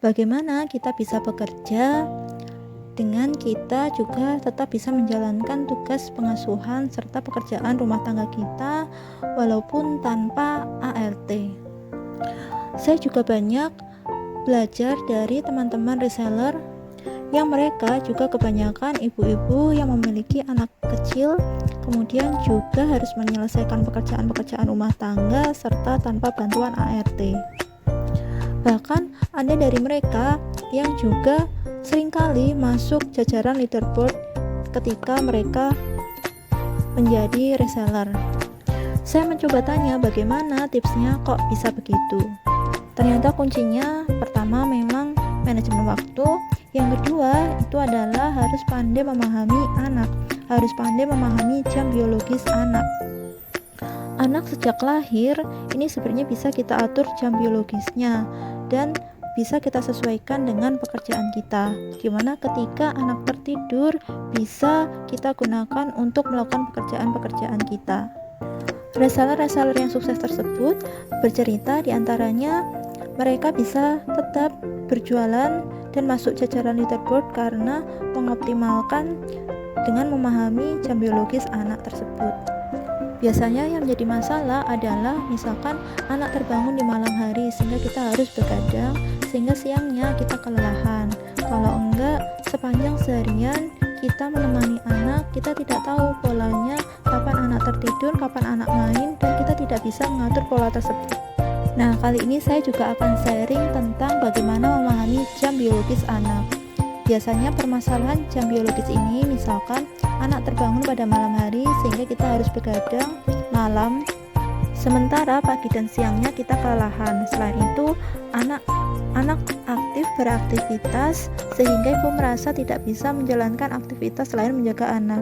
Bagaimana kita bisa bekerja dengan kita juga tetap bisa menjalankan tugas pengasuhan serta pekerjaan rumah tangga kita walaupun tanpa ART. Saya juga banyak belajar dari teman-teman reseller yang mereka juga kebanyakan ibu-ibu yang memiliki anak kecil, kemudian juga harus menyelesaikan pekerjaan-pekerjaan rumah tangga serta tanpa bantuan ART. Bahkan ada dari mereka yang juga seringkali masuk jajaran leaderboard ketika mereka menjadi reseller. Saya mencoba tanya bagaimana tipsnya kok bisa begitu. Ternyata kuncinya pertama memang manajemen waktu, yang kedua itu adalah harus pandai memahami anak, harus pandai memahami jam biologis anak. Anak sejak lahir ini sebenarnya bisa kita atur jam biologisnya dan bisa kita sesuaikan dengan pekerjaan kita. Gimana ketika anak tertidur bisa kita gunakan untuk melakukan pekerjaan-pekerjaan kita. Reseller-reseller yang sukses tersebut bercerita diantaranya mereka bisa tetap berjualan dan masuk jajaran leaderboard karena mengoptimalkan dengan memahami jam biologis anak tersebut. Biasanya yang menjadi masalah adalah misalkan anak terbangun di malam hari sehingga kita harus begadang sehingga siangnya kita kelelahan. Kalau enggak, sepanjang seharian kita menemani anak, kita tidak tahu polanya kapan anak tertidur, kapan anak main, dan kita tidak bisa mengatur pola tersebut. Nah, kali ini saya juga akan sharing tentang bagaimana memahami jam biologis anak. Biasanya permasalahan jam biologis ini misalkan anak terbangun pada malam hari sehingga kita harus begadang malam, sementara pagi dan siangnya kita kelelahan. Selain itu, anak aktif beraktivitas sehingga ibu merasa tidak bisa menjalankan aktivitas selain menjaga anak.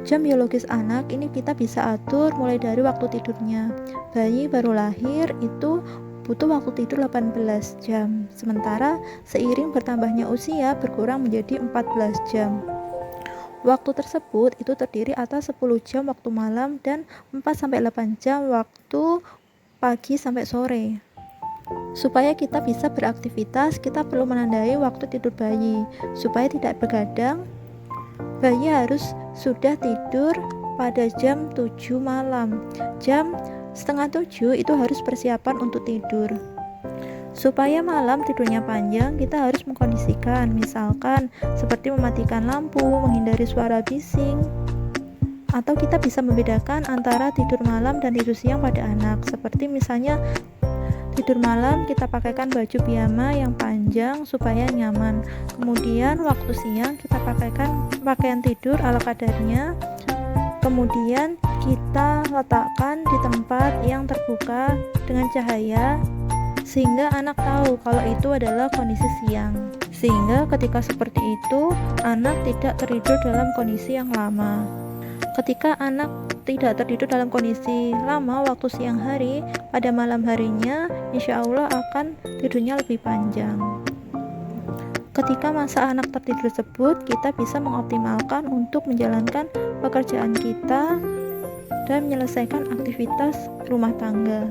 Jam biologis anak ini kita bisa atur mulai dari waktu tidurnya. Bayi baru lahir itu butuh waktu tidur 18 jam, sementara seiring bertambahnya usia berkurang menjadi 14 jam. Waktu tersebut itu terdiri atas 10 jam waktu malam dan 4-8 jam waktu pagi sampai sore. Supaya kita bisa beraktivitas, kita perlu menandai waktu tidur bayi. Supaya tidak begadang, bayi harus sudah tidur pada jam 7 malam. Jam setengah 7 itu harus persiapan untuk tidur. Supaya malam tidurnya panjang, kita harus mengkondisikan, misalkan seperti mematikan lampu, menghindari suara bising, atau kita bisa membedakan antara tidur malam dan tidur siang pada anak. Seperti misalnya tidur malam kita pakaikan baju piyama yang panjang supaya nyaman. Kemudian waktu siang kita pakaikan pakaian tidur ala kadarnya. Kemudian kita letakkan di tempat yang terbuka dengan cahaya sehingga anak tahu kalau itu adalah kondisi siang. Sehingga ketika seperti itu, anak tidak tertidur dalam kondisi yang lama. Ketika anak tidak tertidur dalam kondisi lama waktu siang hari, pada malam harinya insya Allah akan tidurnya lebih panjang. Ketika masa anak tertidur tersebut, kita bisa mengoptimalkan untuk menjalankan pekerjaan kita dan menyelesaikan aktivitas rumah tangga.